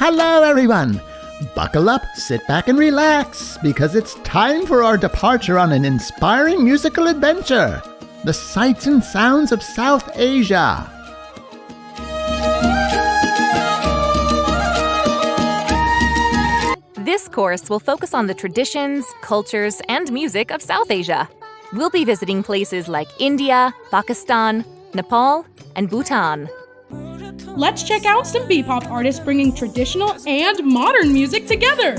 Hello, everyone. Buckle up, sit back, and relax, because it's time for our departure on an inspiring musical adventure. The sights and sounds of South Asia. This course will focus on the traditions, cultures, and music of South Asia. We'll be visiting places like India, Pakistan, Nepal, and Bhutan. Let's check out some Bebop artists bringing traditional and modern music together.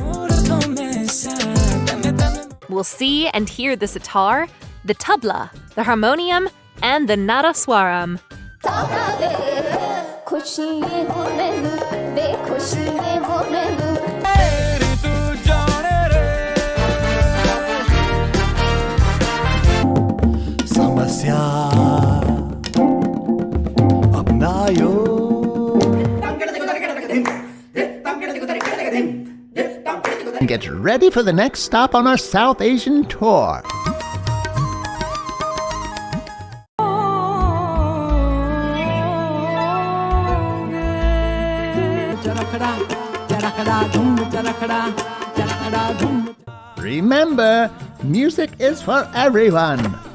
We'll see and hear the sitar, the tabla, the harmonium, and the nadaswaram. And get ready for the next stop on our South Asian tour. Remember, music is for everyone.